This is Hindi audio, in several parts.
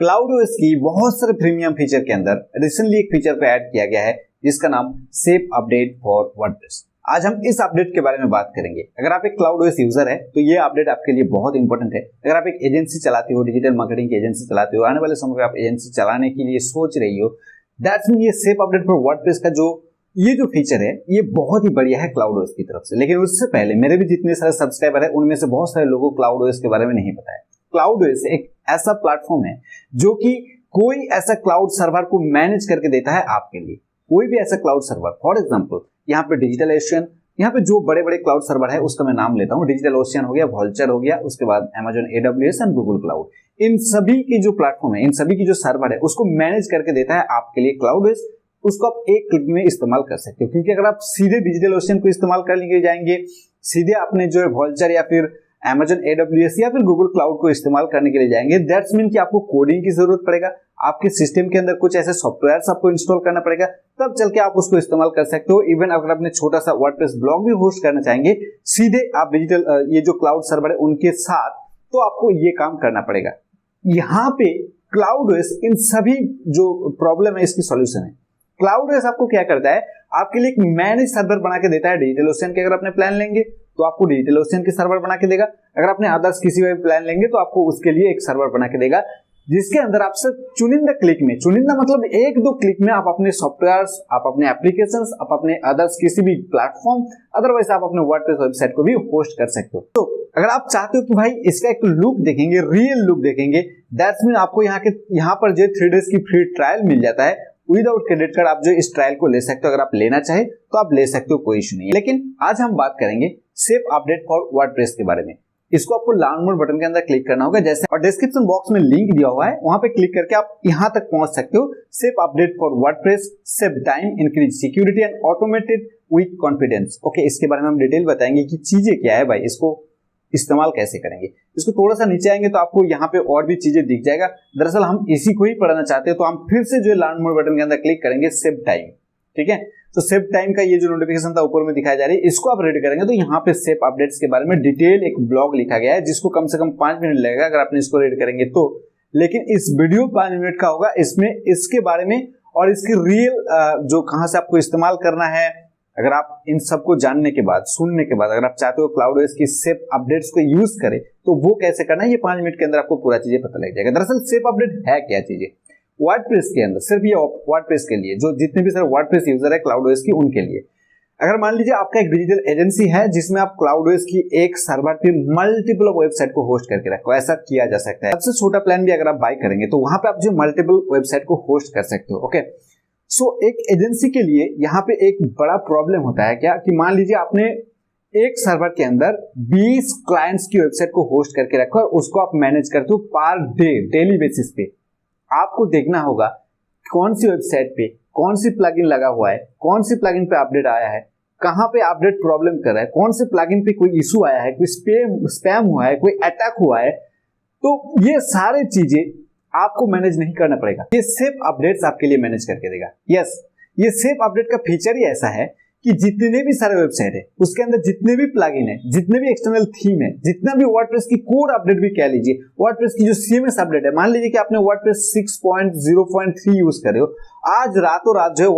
क्लाउड ओएस की बहुत सारे प्रीमियम फीचर के अंदर रिसेंटली एक फीचर को ऐड किया गया है जिसका नाम सेफ अपडेट फॉर वर्डप्रेस। आज हम इस अपडेट के बारे में बात करेंगे। अगर आप एक क्लाउड ओएस यूजर है तो ये अपडेट आपके लिए बहुत इंपॉर्टेंट है। अगर आप एक एजेंसी चलाते हो, डिजिटल मार्केटिंग की एजेंसी चलाते हो, आने वाले समय में आप एजेंसी चलाने के लिए सोच रही हो, दैट्स मीन ये सेफ अपडेट फॉर वर्डप्रेस का जो फीचर है ये बहुत ही बढ़िया है क्लाउड ओएस की तरफ से। लेकिन उससे पहले मेरे भी जितने सारे सब्सक्राइबर है उनमें से बहुत सारे लोगों को क्लाउड ओएस के बारे में नहीं पता है। क्लाउड ओएस एक ऐसा प्लेटफॉर्म है जो कि कोई ऐसा क्लाउड सर्वर को मैनेज करके देता है आपके लिए। कोई भी ऐसा क्लाउड सर्वर, फॉर एग्जांपल यहाँ पे डिजिटल ओशियन, यहाँ पे जो बड़े बड़े क्लाउड सर्वर है उसका मैं नाम लेता हूँ। डिजिटल ओशियन हो गया, वॉल्चर हो गया, उसके बाद Amazon AWS and Google Cloud. इन सभी की जो प्लेटफॉर्म है, इन सभी की जो सर्वर है उसको मैनेज करके देता है आपके लिए क्लाउड ओएस। उसको आप एक क्लिक में इस्तेमाल कर सकते हो, क्योंकि अगर आप सीधे डिजिटल ओशियन को इस्तेमाल करने के लिए जाएंगे, सीधे अपने जो है वॉल्चर या फिर Amazon AWS या फिर गूगल क्लाउड को इस्तेमाल करने के लिए जाएंगे, दैट्स मीन कि आपको कोडिंग की जरूरत पड़ेगा, आपके सिस्टम के अंदर कुछ ऐसे सॉफ्टवेयर्स आपको इंस्टॉल करना पड़ेगा, तब चल के आप उसको इस्तेमाल कर सकते हो। इवन अगर अपने छोटा सा वर्डप्रेस ब्लॉग भी होस्ट करना चाहेंगे सीधे आप डिजिटल ये जो क्लाउड सर्वर है उनके साथ, तो आपको ये काम करना पड़ेगा। यहाँ पे क्लाउड ओएस इन सभी जो प्रॉब्लम है इसकी सॉल्यूशन है। क्लाउड ओएस आपको क्या करता है, आपके लिए एक मैनेज सर्वर बना के देता है डिजिटल ओशियन के। अगर अपने प्लान लेंगे तो आपको डिजिटल ओशियन के सर्वर बना के देगा। अगर आपने अदर्स किसी भी प्लान लेंगे तो आपको उसके लिए एक सर्वर बना के देगा, जिसके अंदर आप सिर्फ चुनिंदा क्लिक में, चुनिंदा मतलब एक दो क्लिक में आप अपने सॉफ्टवेयर्स, आप अपने एप्लीकेशंस, आप अपने अदर्स किसी भी प्लेटफॉर्म, अदरवाइज आप अपने वर्डप्रेस वेबसाइट को भी होस्ट कर सकते हो। तो अगर आप चाहते हो कि भाई इसका एक लुक देखेंगे, रियल लुक देखेंगे, दैट्स मीन आपको यहाँ पर जो 3 डेज की फ्री ट्रायल मिल जाता है विदाउट क्रेडिट कार्ड। आप जो इस ट्रायल को ले सकते हो, अगर आप लेना चाहे तो आप ले सकते हो, कोई इशू नहीं है। लेकिन आज हम बात करेंगे सेफ अपडेट फॉर वर्डप्रेस के बारे में। इसको आपको लर्न मोर बटन के अंदर क्लिक करना होगा जैसे, और डिस्क्रिप्शन बॉक्स में लिंक दिया हुआ है, वहां पे क्लिक करके आप यहां तक पहुंच सकते हो। Safe update for WordPress, save time, increase security and automated with confidence. Okay, इसके बारे में हम डिटेल बताएंगे कि चीजें क्या है भाई, इसको इस्तेमाल कैसे करेंगे। इसको थोड़ा सा नीचे आएंगे तो आपको यहाँ पे और भी चीजें दिख जाएगा। दरअसल हम इसी को ही पढ़ना चाहते हैं, तो हम फिर से जो लर्न मोर बटन के अंदर क्लिक करेंगे, सेव टाइम। ठीक है, तो सेव टाइम का ये जो नोटिफिकेशन था ऊपर में दिखाई जा रही है, इसको आप रीड करेंगे तो यहाँ पे सेफ अपडेट्स के बारे में डिटेल एक ब्लॉग लिखा गया है, जिसको कम से कम 5 मिनट लगेगा अगर आपने इसको रीड करेंगे तो। लेकिन इस वीडियो 5 मिनट का होगा, इसमें इसके बारे में और इसकी रियल जो कहाँ से आपको इस्तेमाल करना है, अगर आप इन सबको जानने के बाद, सुनने के बाद, अगर आप चाहते हो क्लाउड ओएस की सेफ अपडेट्स को यूज करें तो वो कैसे करना है, ये 5 मिनट के अंदर आपको पूरा चीजें पता लग जाएगा। दरअसल सेफ अपडेट है क्या चीजें वर्डप्रेस के अंदर, सिर्फ ये वर्डप्रेस के लिए, जो जितने भी सारे वर्डप्रेस यूजर है क्लाउड ओएस की, उनके लिए। अगर मान लीजिए आपका एक डिजिटल एजेंसी है जिसमें आप क्लाउड ओएस की एक सर्वर पे मल्टीपल वेबसाइट को होस्ट करके रखो, ऐसा किया जा सकता है। सबसे छोटा प्लान भी अगर आप बाय करेंगे तो वहां पे आप जो मल्टीपल वेबसाइट को होस्ट कर सकते हो। ओके, सो एक एजेंसी के लिए यहाँ पे एक बड़ा प्रॉब्लम होता है क्या, कि मान लीजिए आपने एक सर्वर के अंदर 20 क्लाइंट्स की वेबसाइट को होस्ट करके रखा और उसको आप मैनेज करते हो पर डे, डेली बेसिस पे। आपको देखना होगा कौन सी वेबसाइट पे कौन सी प्लगइन लगा हुआ है, कौन सी प्लगइन पे अपडेट आया है, कहाँ पे अपडेट प्रॉब्लम कर रहा है, कौन से प्लगइन पे कोई इशू आया है, कोई स्पैम हुआ है, कोई अटैक हुआ है। तो ये सारी चीजें आपको मैनेज नहीं करना पड़ेगा, ये सेफ अपडेट्स आपके लिए मैनेज करके देगा। यस, ये सेफ अपडेट का फीचर ही ऐसा है कि जितने भी सारे वेबसाइट है उसके अंदर जितने भी प्लगइन है, जितने भी एक्सटर्नल थीम है, जितना भी वर्डप्रेस की कोर अपडेट भी कह लीजिए, वर्डप्रेस की जो CMS अपडेट है, मान लीजिए कि आपने वर्डप्रेस 6.0.3 यूज कर रहे हो, आज रातों रात जो है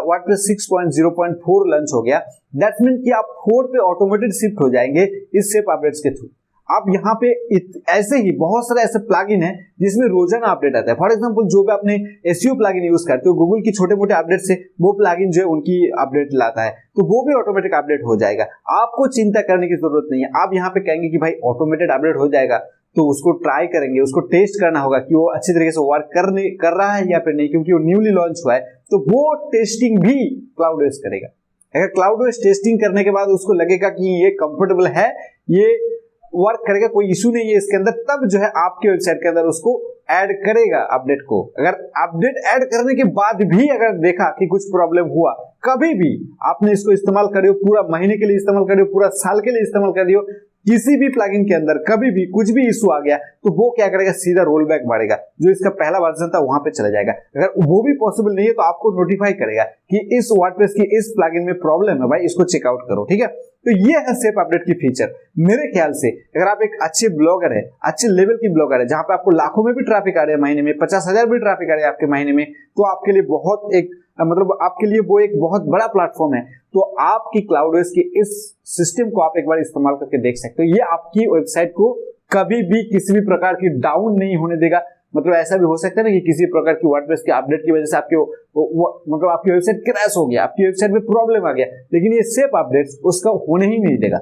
वर्डप्रेस 6.0.4 लॉन्च हो गया, दैट्स मीन कि आप 4 पे ऑटोमेटेड शिफ्ट हो जाएंगे इस सेफ अपडेट्स के थ्रू। आप यहाँ पे ऐसे ही बहुत सारे ऐसे प्लगइन है जिसमें रोजाना अपडेट आता है। फॉर एग्जांपल जो भी अपने SEO प्लगइन यूज करते हो, गूगल की छोटे मोटे अपडेट से वो प्लगइन जो है उनकी अपडेट लाता है, तो वो भी ऑटोमेटिक अपडेट हो जाएगा। आपको चिंता करने की जरूरत नहीं है। आप यहाँ पे कहेंगे कि भाई ऑटोमेटेड अपडेट हो जाएगा, तो उसको ट्राई करेंगे, उसको टेस्ट करना होगा कि वो अच्छी तरीके से वर्क कर रहा है या फिर नहीं, क्योंकि वो न्यूली लॉन्च हुआ है, तो वो टेस्टिंग भी क्लाउड ओएस करेगा। अगर क्लाउड ओएस टेस्टिंग करने के बाद उसको लगेगा कि ये कंफर्टेबल है, ये वर्क करेगा, कोई इशू नहीं है इसके अंदर, तब जो है आपके वेबसाइट के अंदर उसको ऐड करेगा अपडेट को। अगर अपडेट ऐड करने के बाद भी अगर देखा कि कुछ प्रॉब्लम हुआ, कभी भी आपने इसको इस्तेमाल कर रहे हो, पूरा महीने के लिए इस्तेमाल कर रहे हो, पूरा साल के लिए इस्तेमाल कर रहे हो, किसी भी प्लगइन के अंदर कभी भी कुछ भी इशू आ गया तो वो क्या करेगा, सीधा रोल बैक बढ़ेगा, जो इसका पहला वर्जन था वहां पे चला जाएगा। अगर वो भी पॉसिबल नहीं है तो आपको नोटिफाई करेगा कि इस वर्डप्रेस की इस प्लगइन में प्रॉब्लम है भाई, इसको चेकआउट करो, ठीक है। तो ये है सेफ अपडेट की फीचर। मेरे ख्याल से अगर आप एक अच्छे ब्लॉगर है, अच्छे लेवल की ब्लॉगर है, जहां पे आपको लाखों में भी ट्रैफिक आ रहा है महीने में, 50,000 भी ट्रैफिक आ रहा है आपके महीने में, तो आपके लिए बहुत एक मतलब आपके लिए वो एक बहुत बड़ा प्लेटफॉर्म है। तो आपकी क्लाउडवेस की इस सिस्टम को आप एक बार इस्तेमाल करके देख सकते हो। ये आपकी वेबसाइट को कभी भी किसी भी प्रकार की डाउन नहीं होने देगा। मतलब ऐसा भी हो सकता है ना कि किसी प्रकार की वर्डप्रेस के अपडेट की वजह से आपके मतलब आपकी वेबसाइट क्रैश हो गया, आपकी वेबसाइट में प्रॉब्लम आ गया, लेकिन ये सेफ अपडेट्स उसका होने ही नहीं देगा।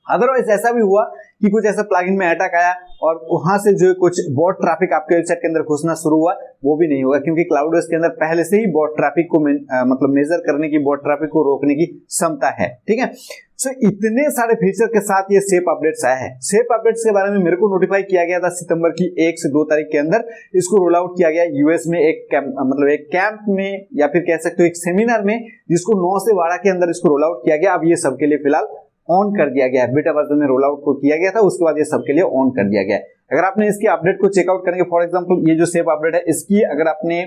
अदरवाइज ऐसा भी हुआ कि कुछ ऐसा प्लगइन में अटैक आया और वहां से जो कुछ बॉट ट्रैफिक आपके वेबसाइट के अंदर घुसना शुरू हुआ, वो भी नहीं होगा, क्योंकि क्लाउडवेस के अंदर पहले से ही बॉट ट्रैफिक को मतलब मेजर करने की, बॉट ट्रैफिक को रोकने की क्षमता है, ठीक है। सो इतने सारे फीचर के साथ ये सेफ अपडेट्स आया है। सेफ अपडेट्स के बारे में मेरे को नोटिफाई किया गया था सितंबर की 1 से 2 तारीख के अंदर। इसको रोल आउट किया गया यूएस में एक कैंप में, या फिर कह सकते हो एक सेमिनार में, जिसको 9 से 12 के अंदर इसको रोल आउट किया गया। अब ये सबके लिए फिलहाल ऑन कर दिया गया है। बीटा वर्जन में रोल आउट को किया गया था, उसके बाद ये सबके लिए ऑन कर दिया गया है। अगर आपने इसकी अपडेट को चेकआउट करेंगे, फॉर एग्जांपल ये जो सेफ अपडेट है, इसकी अगर आपने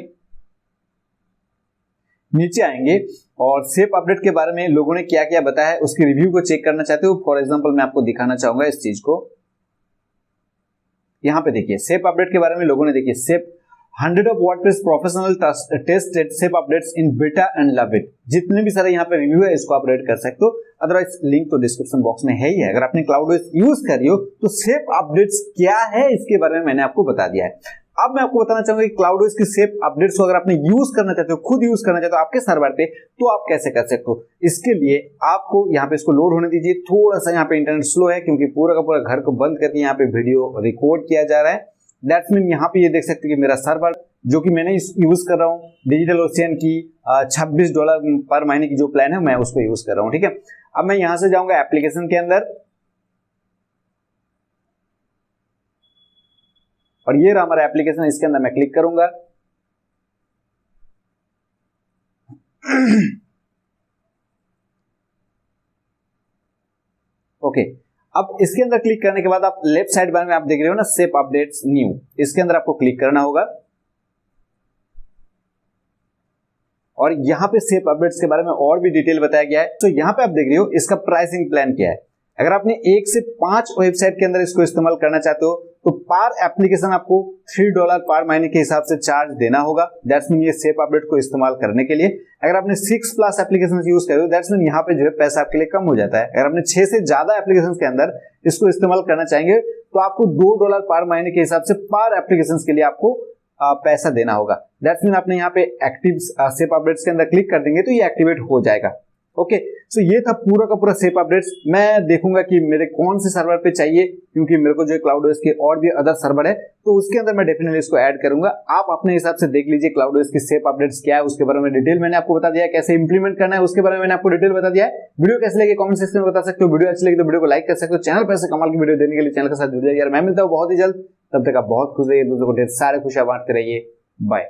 नीचे आएंगे और सेफ अपडेट के बारे में लोगों ने क्या क्या बताया है उसके रिव्यू को चेक करना चाहते हो, फॉर एग्जांपल मैं आपको दिखाना चाहूंगा इस चीज को। यहां पे देखिए सेफ अपडेट के बारे में लोगों ने, देखिए safe 100 of WordPress professional tested safe updates in beta and love it। जितने भी सारे यहाँ पे रिव्यू है इसको आप रेड कर सकते हो। अदरवाइज लिंक तो डिस्क्रिप्शन बॉक्स में है ही है। अगर आपने क्लाउडवेस यूज कर रही हो तो सेफ अपडेट्स क्या है इसके बारे में मैंने आपको बता दिया है। अब मैं आपको बताना चाहूंगा कि क्लाउडवेस की सेफ अपडेट्स को अगर आपने यूज करना चाहते हो, खुद यूज करना चाहते हो आपके सर्वर पे, तो आप कैसे कर सकते हो। इसके लिए आपको यहाँ पे इसको लोड होने दीजिए। थोड़ा सा यहाँ पे इंटरनेट स्लो है क्योंकि पूरा का पूरा घर को बंद करके यहाँ पे वीडियो रिकॉर्ड किया जा रहा है। दैट्स मीन यहाँ पे ये देख सकते हो कि मेरा सर्वर जो कि मैंने यूज कर रहा हूँ डिजिटल ओशियन की $26 पर महीने की जो प्लान है मैं उसको यूज कर रहा हूँ, ठीक है। अब मैं यहां से जाऊंगा एप्लीकेशन के अंदर और ये रहा हमारा एप्लीकेशन, इसके अंदर मैं क्लिक करूंगा। ओके, अब इसके अंदर क्लिक करने के बाद आप लेफ्ट साइड बार में आप देख रहे हो ना सेफ अपडेट्स न्यू, इसके अंदर आपको क्लिक करना होगा और यहाँ पे सेफ अपडेट्स के बारे में और भी डिटेल बताया गया है। तो यहाँ पे आप देख रहे हो इसका प्राइसिंग प्लान क्या है। अगर आपने 1 से 5 वेबसाइट के अंदर इसको इस्तेमाल करना चाहते हो तो पर एप्लीकेशन आपको $3 पर महीने के हिसाब से चार्ज देना होगा। दैट्स मीन ये सेफ अपडेट को इस्तेमाल करने के लिए। अगर आपने 6+ एप्लीकेशन यूज कर रहे हो दैट्स मीन यहाँ पे जो है पैसा आपके लिए कम हो जाता है। अगर आपने 6 से ज्यादा एप्लीकेशन के अंदर इसको इस्तेमाल करना चाहेंगे तो आपको $2 पर महीने के हिसाब से पर एप्लीकेशन के लिए आपको पैसा देना होगा। दैट्स मीन आपने यहाँ पे एक्टिव सेफ अपडेट्स के अंदर क्लिक कर देंगे तो ये एक्टिवेट हो जाएगा। ओके, सो ये था पूरा का पूरा सेफ अपडेट्स। मैं देखूंगा कि मेरे कौन से सर्वर पे चाहिए, क्योंकि मेरे को जो क्लाउडवेस के और भी अदर सर्वर है तो उसके अंदर मैं डेफिनेटली इसको ऐड करूंगा। आप अपने हिसाब से देख लीजिए क्लाउडवेस की सेफ अपडेट्स क्या है, उसके बारे में डिटेल मैंने आपको बता दिया है। कैसे इंप्लीमेंट करना है उसके बारे में मैंने आपको डिटेल बता दिया है। वीडियो कैसे लगे कमेंट सेक्शन में बता सकते हो। वीडियो अच्छी लगी तो वीडियो को लाइक कर सकते हो। चैनल पर ऐसे कमाल की वीडियो देने के लिए चैनल के साथ जुड़ जाइए यार। मैं मिलता हूँ बहुत ही जल्द, तब तक आप बहुत खुश रहिए, दूसरों को ढेर सारे खुशियां बांटते रहिए। बाय।